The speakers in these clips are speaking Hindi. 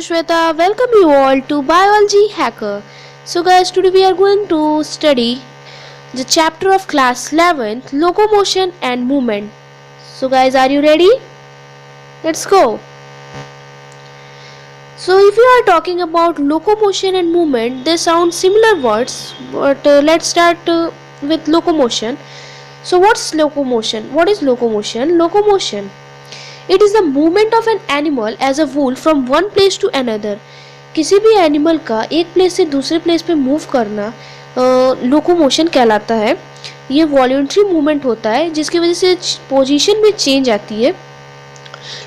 Shweta. Welcome you all to Biology Hacker. So guys, today we are going to study the chapter of class 11th, locomotion and movement. So guys, are you ready? Let's go. So if you are talking about locomotion and movement, they sound similar words, but let's start with locomotion. So what's locomotion? What is locomotion? Locomotion, it is the movement of an animal as a whole from one place to another. किसी भी एनिमल का एक प्लेस से दूसरे प्लेस पे मूव करना लोकोमोशन कहलाता है. ये वॉल्यूंटरी मूवमेंट होता है जिसकी वजह से पोजीशन में चेंज आती है.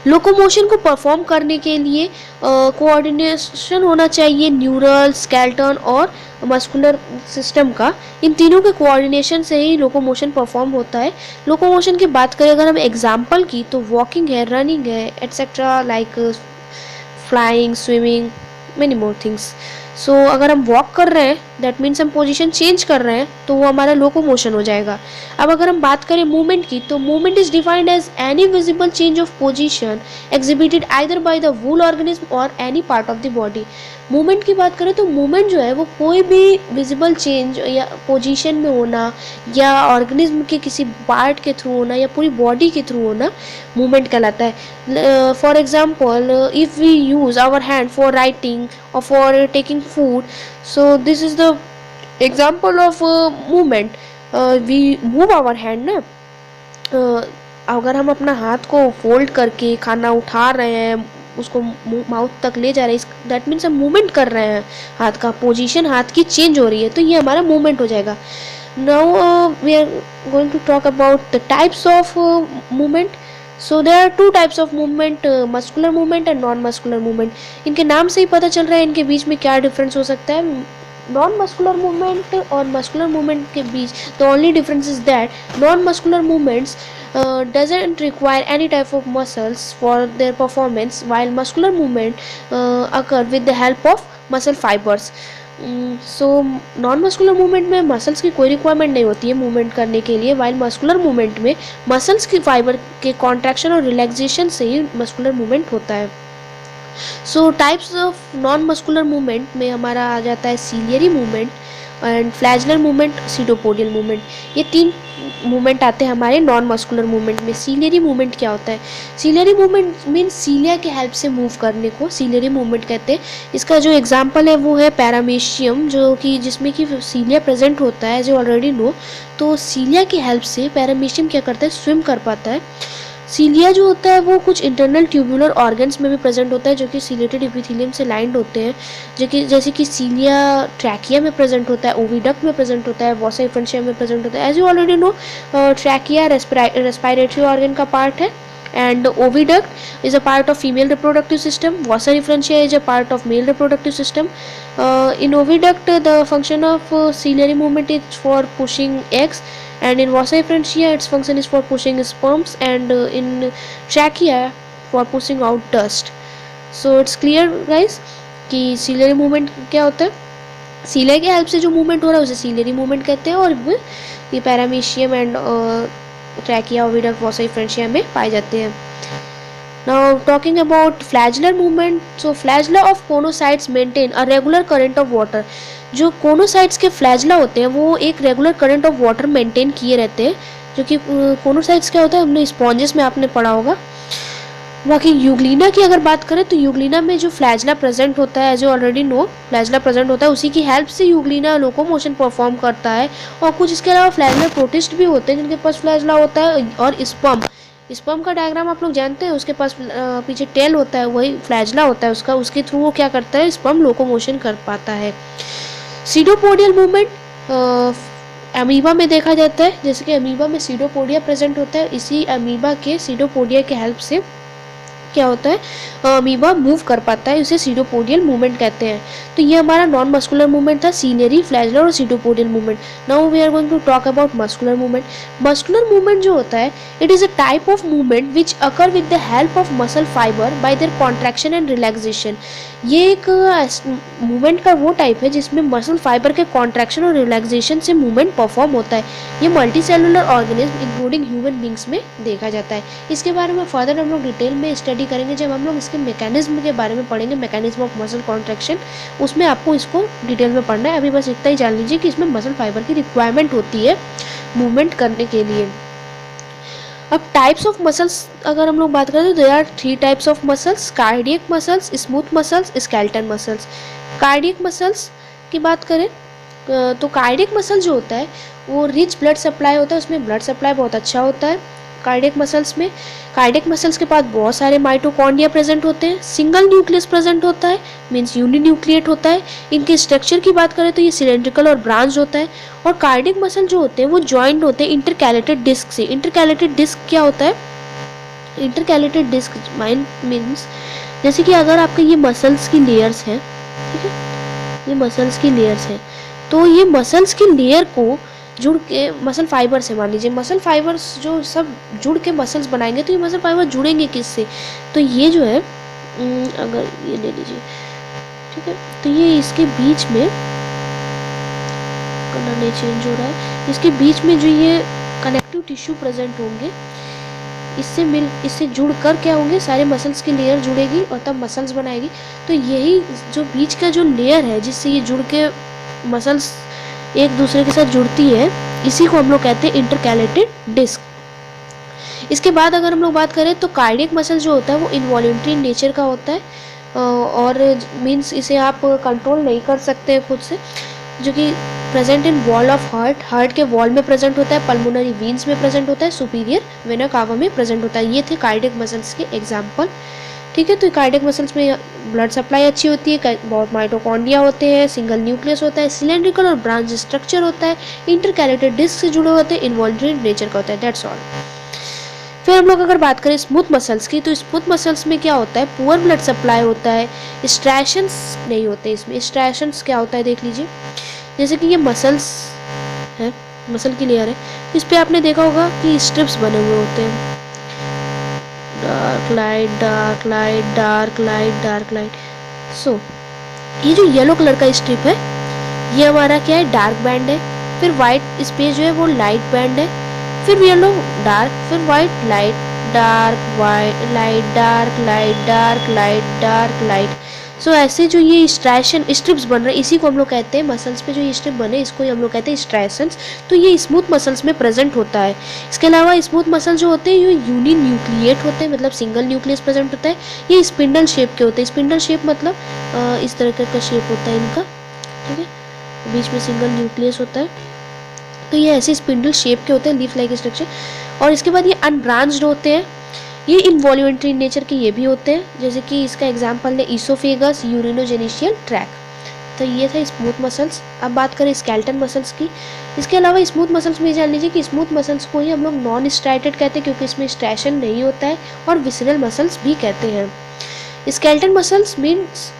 लोकोमोशन को परफॉर्म करने के लिए कोऑर्डिनेशन होना चाहिए न्यूरल, स्केलेटन और मस्कुलर सिस्टम का. इन तीनों के कोऑर्डिनेशन से ही लोकोमोशन परफॉर्म होता है. लोकोमोशन की बात करें अगर हम एग्जांपल की तो वॉकिंग है, रनिंग है, etcetera, like flying, swimming, many more things. So अगर हम वॉक कर रहे हैं दैट मीन्स हम पोजीशन चेंज कर रहे हैं तो वो हमारा लोकोमोशन हो जाएगा. अब अगर हम बात करें मूवमेंट की तो movement is defined as any visible change of position exhibited either by the whole organism और any part of the body. Movement की बात करें तो मूवमेंट जो है वो कोई भी विजिबल चेंज या पोजीशन में होना या ऑर्गेनिज्म के किसी पार्ट के थ्रू होना या पूरी बॉडी के थ्रू होना मूवमेंट कहलाता है. For example if we use our hand for writing or for taking food, so this is the example of movement. We move our hand ना. अगर हम अपना हाथ को फोल्ड करके खाना उठा रहे हैं, उसको माउथ तक ले जा रहे हैं, दैट मीन्स हम मूवमेंट कर रहे हैं. हाथ का पोजीशन, हाथ की चेंज हो रही है, तो ये हमारा मूवमेंट हो जाएगा. Now we are going to talk about the types of movement. So there are two types of movement, muscular movement and non-muscular movement. इनके नाम से ही पता चल रहा है इनके बीच में क्या डिफरेंस हो सकता है. non-muscular movement और muscular movement के बीच the only difference is that non-muscular movements doesn't require any type of muscles for their performance, while muscular movement occur with the help of muscle fibers. So non muscular movement में मसल्स की कोई रिक्वायरमेंट नहीं होती है मूवमेंट करने के लिए, वाइल मस्कुलर मूवमेंट में मसल्स की फाइबर के कॉन्ट्रैक्शन और रिलैक्सेशन से ही मस्कुलर मूवमेंट होता है. So types of non muscular movement में हमारा आ जाता है ciliary movement and flagellar movement, pseudopodial movement. ये तीन मूवमेंट आते हैं हमारे नॉन मस्कुलर मूवमेंट में. सीलियरी मूवमेंट क्या होता है? सीलियरी मूवमेंट मीन सीलिया के हेल्प से मूव करने को सीलियरी मूवमेंट कहते हैं. इसका जो एग्जांपल है वो है पैरामेशियम, जो कि जिसमें कि सीलिया प्रेजेंट होता है, जो ऑलरेडी नो. तो सीलिया की हेल्प से पैरामेशियम क्या करता है, स्विम कर पाता है. सीलिया जो होता है वो कुछ इंटरनल ट्यूबुलर ऑर्गन्स में भी प्रेजेंट होता है जो कि सिलेटेड एपिथेलियम से लाइंड होते हैं, जो कि जैसे कि सीलिया ट्रैकिया में प्रेजेंट होता है, ओविडक्ट में प्रेजेंट होता है, वॉसा डिफरेंशिया में प्रेजेंट होता है. As you already know trachea respiratory organ का पार्ट है and oviduct is a part of female reproductive system. Vasa differentia is a part of male reproductive system. In oviduct the function of ciliary movement is for pushing eggs, and in vasa differentia its function is for pushing sperms, and in trachea for pushing out dust. So it's clear guys कि ciliary movement क्या होता है. सीलिया के हेल्प से जो मूवमेंट हो रहा है उसे सीलियरी मूवमेंट कहते हैं, और ये paramecium and trachea, oviduct, vasa differentia में पाए जाते हैं. Now talking about flagellar movement. So flagella of choanocytes maintain a regular current of water. जो कोनोसाइट्स के फ्लैजला होते हैं वो एक regular current of water maintain किए रहते हैं. जो कि कोनोसाइट्स क्या होता है हमने स्पॉन्जेस में आपने पढ़ा होगा. बाकी यूग्लिना की अगर बात करें तो यूग्लिना में जो फ्लैजला प्रेजेंट होता है, जो ऑलरेडी नो फ्लैजला प्रेजेंट होता है, उसी की हेल्प से यूग्लिना लोकोमोशन परफॉर्म करता है. और कुछ इसके अलावा फ्लैजलर प्रोटिस्ट भी होते हैं जिनके पास फ्लैजला होता है. और स्पर्म का डायग्राम आप लोग जानते हैं, उसके पास पीछे टेल होता है, वही फ्लैजला होता है उसका, उसके थ्रू वो क्या करता है, स्पर्म लोकोमोशन कर पाता है. सीडोपोडियल मूवमेंट अमीबा में देखा जाता है. जैसे कि अमीबा में सीडोपोडिया प्रेजेंट होता है, इसी अमीबा के सीडोपोडिया के हेल्प से क्या होता है, अमीबा मूव कर पाता है, उसे सीडोपोडियल मूवमेंट कहते हैं. तो ये हमारा नॉन मस्कुलर मूवमेंट था, सीलियरी, फ्लैजलर और pseudopodial movement. Now we are going to talk about muscular movement. Muscular movement जो होता है it is a type of movement which occur with the help of muscle fibre by their contraction and relaxation. ये एक मूवमेंट का वो टाइप है जिसमें मसल फाइबर के कॉन्ट्रैक्शन और रिलैक्सेशन से मूवमेंट परफॉर्म होता है. ये multi cellular organism including human beings में देखा जाता है. इसके बारे में फर्दर हम लोग डिटेल में स्टडी स्टडी करेंगे जब हम लोग इसके मैकेनिज्म के बारे में पढ़ेंगे, मैकेनिज्म ऑफ मसल कॉन्ट्रैक्शन, उसमें आपको इसको डिटेल में पढ़ना है। अभी बस इतना ही जान लीजिए कि इसमें मसल फाइबर की रिक्वायरमेंट होती है मूवमेंट करने के लिए। अब टाइप्स ऑफ मसल्स अगर हम लोग बात करें तो there are 3 types of muscles, cardiac muscles, smooth muscles, skeletal muscles. Cardiac muscles की बात करें तो कार्डियक मसल जो होता है वो रिच ब्लड सप्लाई होता है, उसमें ब्लड सप्लाई बहुत अच्छा होता है कार्डियक मसल्स में। कार्डियक मसल्स के पास बहुत सारे माइटोकॉन्ड्रिया प्रेजेंट होते हैं, सिंगल न्यूक्लियस प्रेजेंट होता है, मीन्स यूनिन्यूक्लिएट होता है। इनके स्ट्रक्चर की बात करें तो ये सिलेंड्रिकल और ब्रांच होता है। और कार्डियक मसल जो होते हैं वो जॉइंट होते हैं इंटरकैलेटेड डिस्क से। इंटरकैलेटेड डिस्क क्या होता है? इंटरकैलेटेड डिस्क मीन्स जैसे कि अगर आपके ये मसल्स की लेयर्स हैं, ठीक है, ये मसल्स की लेयर्स हैं, तो ये मसल्स की लेयर को जुड़ के मसल फाइबर से, मान लीजिए मसल फाइबर्स जो सब जुड़ के मसल्स बनाएंगे, तो ये मसल फाइबर जुड़ेंगे किससे? तो ये जो है अगर ये ले लीजिए, ठीक है, तो ये इसके बीच में कलर नहीं चेंज हो रहा है, इसके बीच में जो ये कनेक्टिव टिश्यू प्रेजेंट होंगे, इससे जुड़कर क्या होंगे, सारे मसल्स की लेयर जुड़ेगी और तब मसल्स बनाएगी। तो यही जो बीच का जो लेयर है जिससे ये जुड़ के मसल्स एक दूसरे के साथ जुड़ती है, इसी को हम लोग कहते हैं इंटरकैलेटेड डिस्क। इसके बाद अगर हम लोग बात करें तो कार्डियक मसल जो होता है वो इनवॉल्यूंटरी नेचर का होता है और मीन्स इसे आप कंट्रोल नहीं कर सकते खुद से, जो कि present in wall of heart के वॉल में प्रेजेंट होता है, पल्मोनरी वीन्स में प्रेजेंट होता है, सुपीरियर वेना कावा में प्रेजेंट होता है। ये थे कार्डियक मसल्स के एग्जाम्पल, ठीक है। तो कार्डियक मसल्स में ब्लड सप्लाई अच्छी होती है, बहुत माइटोकॉन्ड्रिया होते हैं, सिंगल न्यूक्लियस होता है, सिलेंड्रिकल और ब्रांच स्ट्रक्चर होता है, इंटरकैलेटेड डिस्क से जुड़े होते हैं, इन्वॉल्यूंटरी नेचर का होता है। That's all. फिर हम लोग अगर बात करें स्मूथ मसल्स की, तो स्मूथ मसल्स में क्या होता है, पुअर ब्लड सप्लाई होता है, स्ट्रैशंस नहीं होते इसमें। स्ट्रैशंस क्या होता है देख लीजिए, जैसे कि ये मसल्स है, मसल की लेयर है, इस पे आपने देखा होगा कि स्ट्रिप्स बने हुए होते हैं, dark light dark light dark light dark light. So ये जो येलो कलर का स्ट्रिप है ये हमारा क्या है, डार्क बैंड है। फिर वाइट स्पेस जो है वो लाइट बैंड है, फिर येलो डार्क, फिर white light dark white light dark light dark light dark light. So ऐसे जो ये स्ट्रैशन स्ट्रिप्स बन रहे हैं, इसी को हम लोग कहते हैं, मसल्स पे जो ये स्ट्रिप बने इसको हम लोग कहते हैं स्ट्रैशंस। तो ये स्मूथ मसल्स में प्रेजेंट होता है। इसके अलावा स्मूथ मसल जो होते हैं ये यूनिन्यूक्लिएट होते हैं, मतलब सिंगल न्यूक्लियस प्रेजेंट होता है। ये स्पिंडल शेप के होते हैं। स्पिंडल शेप मतलब इस तरह का शेप होता है इनका, ठीक है, बीच में सिंगल न्यूक्लियस होता है। तो ये ऐसे स्पिंडल शेप के होते हैं, लीफ लाइक स्ट्रक्चर। और इसके बाद ये अनब्रांच्ड होते हैं, ये इनवॉल्यूंटरी नेचर के ये भी होते हैं, जैसे कि इसका एग्जांपल है ईसोफेगस, यूरिनोजेनिशियल ट्रैक। तो ये था स्मूथ मसल्स। अब बात करें स्केलेटल मसल्स की। इसके अलावा स्मूथ मसल्स में जान लीजिए कि स्मूथ मसल्स को ही हम लोग नॉन स्ट्राइटेड कहते हैं, क्योंकि इसमें स्ट्रैशन नहीं होता है, और विसरल मसल्स भी कहते हैं। Skeletal muscles means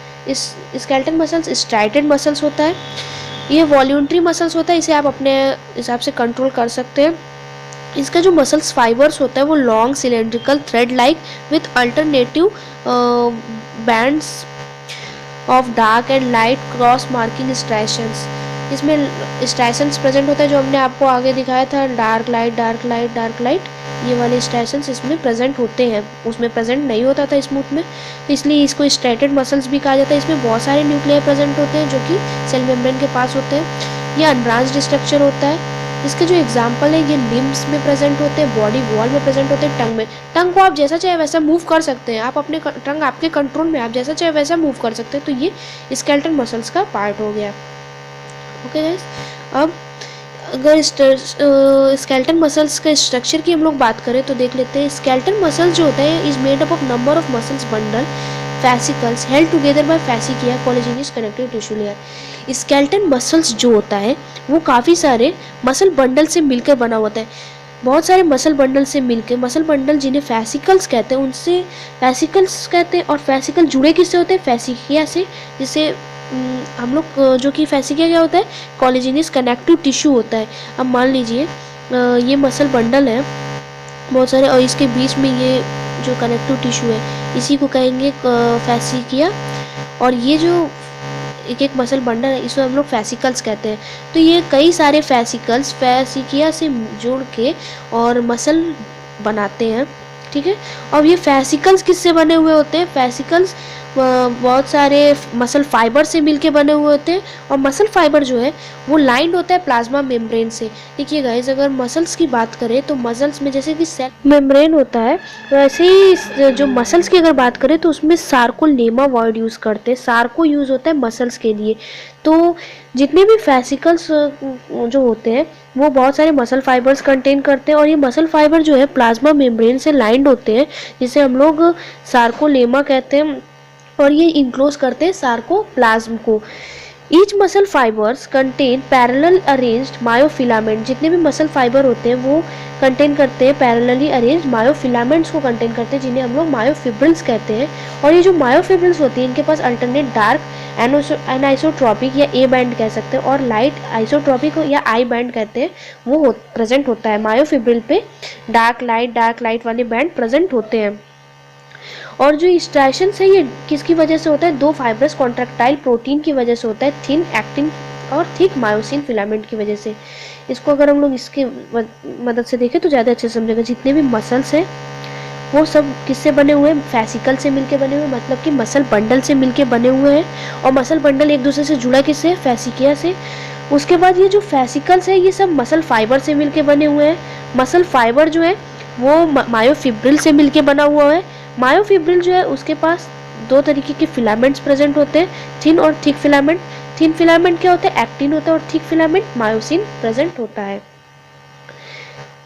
skeletal muscles striated muscles होता है, ये वॉल्यूंटरी मसल्स होता है, इसे आप अपने हिसाब से कंट्रोल कर सकते हैं। इसका जो मसल्स फाइबर्स होता है वो long cylindrical thread like with alternative bands of dark and light cross marking striations. इसमें स्ट्रैशंस प्रेजेंट होता है, जो हमने आपको आगे दिखाया था, dark light dark light dark light, ये वाले स्ट्रैशंस इसमें प्रेजेंट होते हैं, उसमें प्रेजेंट नहीं होता था स्मूथ में, तो इसलिए इसको स्ट्रेटेड मसल्स भी कहा जाता है। इसमें बहुत सारे न्यूक्लियर प्रेजेंट होते हैं जो कि सेल मेम्ब्रेन के पास होते हैं। ये अनब्रांच्ड स्ट्रक्चर होता है। इसके जो एग्जाम्पल है ये लिम्ब्स में प्रेजेंट होते हैं, बॉडी वॉल में प्रेजेंट होते हैं, टंग में। टंग को आप जैसा चाहे वैसा मूव कर सकते हैं, आप अपने टंग आपके कंट्रोल में, आप जैसा चाहे वैसा मूव कर सकते हैं। तो ये स्केलेटल मसल्स का पार्ट हो गया। ओके गाइस, अब अगर स्केलेटल मसल्स के स्ट्रक्चर की हम लोग बात करें तो देख लेते हैं। स्केलेटल मसल जो होता है is made up of number of muscles bundle fascicles held together by fascia collagenous connective tissue layer। Skeletal muscles जो होता है वो काफ़ी सारे मसल बंडल से मिलकर बना होता है, बहुत सारे मसल बंडल से मिलकर। मसल बंडल जिन्हें फैसिकल्स कहते हैं, उनसे फैसिकल्स कहते हैं। और फैसिकल जुड़े किससे होते हैं, फैसिकिया से, जिसे हम लोग जो कि फैसिकिया क्या होता है, कोलेजिनस कनेक्टिव टिश्यू होता है। अब मान लीजिए ये मसल बंडल है बहुत सारे, और इसके बीच में ये जो कनेक्टिव टिश्यू है इसी को कहेंगे फैसिकिया, और ये जो एक एक मसल बंडल है इसको हम लोग फैसिकल्स कहते हैं। तो ये कई सारे फैसिकल्स फैसिकिया से जुड़ के और मसल बनाते हैं, ठीक है। और ये फेसिकल्स किससे बने हुए होते हैं? फेसिकल्स बहुत सारे मसल फाइबर से मिलके बने हुए होते हैं, और मसल फाइबर जो है वो लाइंड होता है प्लाज्मा मेम्ब्रेन से। देखिए गाइस, अगर मसल्स की बात करें तो मसल्स में जैसे कि सेल मेम्ब्रेन होता है, वैसे ही जो मसल्स की अगर बात करें तो उसमें सार्कोलेमा वर्ड यूज़ करते हैं। सार्को यूज़ होता है मसल्स के लिए। तो जितने भी फेसिकल्स जो होते हैं वो बहुत सारे मसल फाइबर्स कंटेन करते हैं, और ये मसल फाइबर जो है प्लाज्मा मेम्ब्रेन से लाइंड होते हैं, जिसे हम लोग सार्कोलेमा कहते हैं, और ये इंक्लोज करते हैं सार्कोप्लाज्म को। Each muscle fibres contain parallel arranged myofilament. जितने भी मसल फाइबर होते हैं वो कंटेन करते हैं पैरेलली अरेंज्ड मायोफिलामेंट्स को कंटेन करते हैं, जिन्हें हम लोग मायोफिब्रिल्स कहते हैं। और ये जो मायोफिब्रिल्स होती हैं इनके पास अल्टरनेट डार्क एनाइसोट्रॉपिक या ए बैंड कह सकते हैं, और लाइट आइसोट्रॉपिक या आई बैंड कहते हैं, वो प्रेजेंट होता है। मायोफिब्रिल पे डार्क लाइट वाले बैंड प्रेजेंट होते हैं। और जो स्ट्राइशंस है ये किसकी वजह से होता है? दो फाइब्रस कॉन्ट्रैक्टाइल प्रोटीन की वजह से होता है, थिन एक्टिन और थिक मायोसिन फिलामेंट की वजह से। इसको अगर हम लोग इसके मदद से देखें तो ज़्यादा अच्छे से समझेगा। जितने भी मसल्स हैं वो सब किससे बने हुए हैं? फेसिकल से मिलके बने हुए, मतलब कि मसल बंडल से मिलके बने हुए हैं। और मसल बंडल एक दूसरे से जुड़ा किससे? फेसिकिया से। उसके बाद ये जो फेसिकल्स है ये सब मसल फाइबर से मिलके बने हुए हैं। मसल फाइबर जो है वो मायोफिब्रिल से मिलके बना हुआ है। मायोफिब्रिल जो है उसके पास दो तरीके के फिलामेंट्स प्रेजेंट होते हैं, थिन और थिक फिलामेंट। थिन फिलामेंट क्या होता है? एक्टिन होता है, और थिक फिलामेंट मायोसिन प्रेजेंट होता है।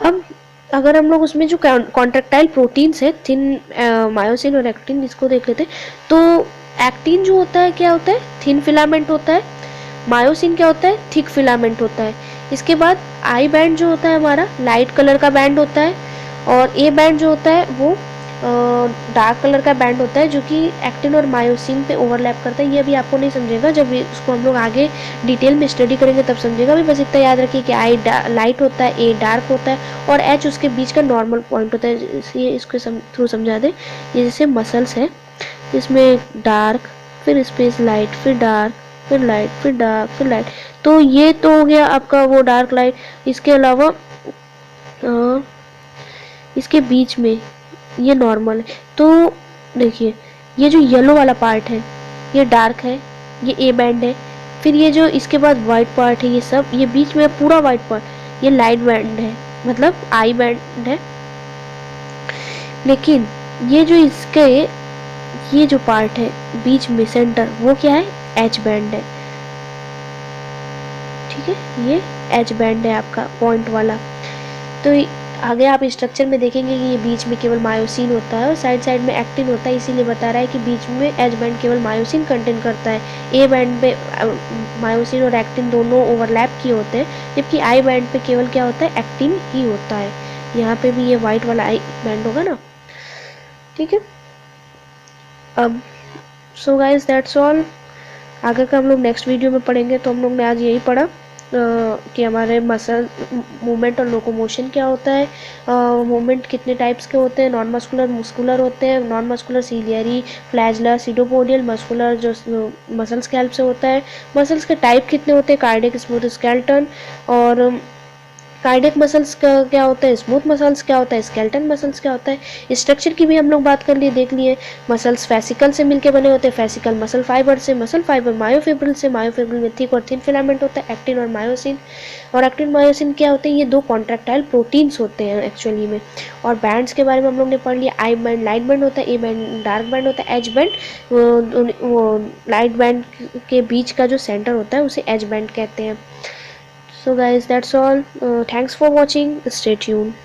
अब अगर हम लोग उसमें जो कॉन्ट्रैक्टाइल प्रोटीन्स है, थिन मायोसिन और एक्टिन, इसको देख लेते हैं। तो एक्टिन जो होता है क्या होता है? थिन फिलामेंट होता है। मायोसिन क्या होता है? थिक फिलामेंट होता है। इसके बाद आई बैंड जो होता है हमारा लाइट कलर का बैंड होता है, और ए बैंड जो होता है वो डार्क कलर का बैंड होता है, जो कि एक्टिन और मायोसिन पे ओवरलैप करता है। ये अभी आपको नहीं समझेगा, जब इसको हम लोग आगे डिटेल में स्टडी करेंगे तब समझेगा। अभी बस इतना याद रखिए कि आई लाइट होता है, ए डार्क होता है, और एच उसके बीच का नॉर्मल पॉइंट होता है। ये इसको थ्रू समझा दें। ये जैसे मसल्स है, इसमें डार्क, फिर स्पेस लाइट, फिर डार्क, फिर लाइट, फिर डार्क, फिर लाइट। तो ये तो हो गया आपका वो डार्क लाइट। इसके अलावा इसके बीच में ये नॉर्मल है। तो देखिए ये जो येलो वाला पार्ट है ये डार्क है, ये ए बैंड है। फिर ये जो इसके बाद वाइट पार्ट है, ये सब, ये बीच में पूरा वाइट पार्ट ये लाइट बैंड है, मतलब आई बैंड है। लेकिन ये जो इसके ये जो पार्ट है बीच में सेंटर, वो क्या है? एच बैंड है। ठीक है, ये एच बैंड है आपका पॉइंट वाला। तो आगे आप स्ट्रक्चर में देखेंगे कि ये बीच में केवल मायोसिन होता है और साइड साइड में एक्टिन होता है, इसीलिए बता रहा है कि बीच में एच बैंड केवल मायोसिन कंटेन करता है। ए बैंड पे मायोसिन और एक्टिन दोनों ओवरलैप किए होते हैं, जबकि आई बैंड पे केवल क्या होता है? एक्टिन ही होता है। यहाँ पे भी ये वाइट वाला आई बैंड होगा ना। ठीक है, अब सो गाइस दैट्स ऑल। आगे का हम लोग नेक्स्ट वीडियो में पढ़ेंगे। तो हम लोग ने आज यही पढ़ा कि हमारे मसल मूवमेंट और लोकोमोशन क्या होता है, मूवमेंट कितने टाइप्स के होते हैं, नॉन मस्कुलर, मस्कुलर होते हैं। Non muscular ciliary, फ्लैजलर, pseudopodial, muscular जो मसल्स के हेल्प से होता है। मसल्स के टाइप कितने होते हैं? Cardiac, smooth, skeleton. और कार्डियक मसल्स का क्या होता है, स्मूथ मसल्स क्या होता है, स्केलेटन मसल्स क्या होता है। स्ट्रक्चर की भी हम लोग बात कर लिए, देख लिए। मसल्स फेसिकल से मिलके बने होते हैं, फेसिकल मसल फाइबर से, मसल फाइबर मायोफिब्रिल से, मायोफिब्रिल में थिक और थिन फिलामेंट होता है, एक्टिन और मायोसिन। और एक्टिन मायोसिन क्या होते हैं? ये दो कॉन्ट्रैक्टाइल प्रोटीन्स होते हैं एक्चुअली में। और बैंड्स के बारे में हम लोग ने पढ़ लिया। आई बैंड लाइट बैंड होता है, ए बैंड डार्क बैंड होता है, एच बैंड वो लाइट बैंड के बीच का जो सेंटर होता है उसे एच बैंड कहते हैं। So guys, that's all. Thanks for watching. Stay tuned.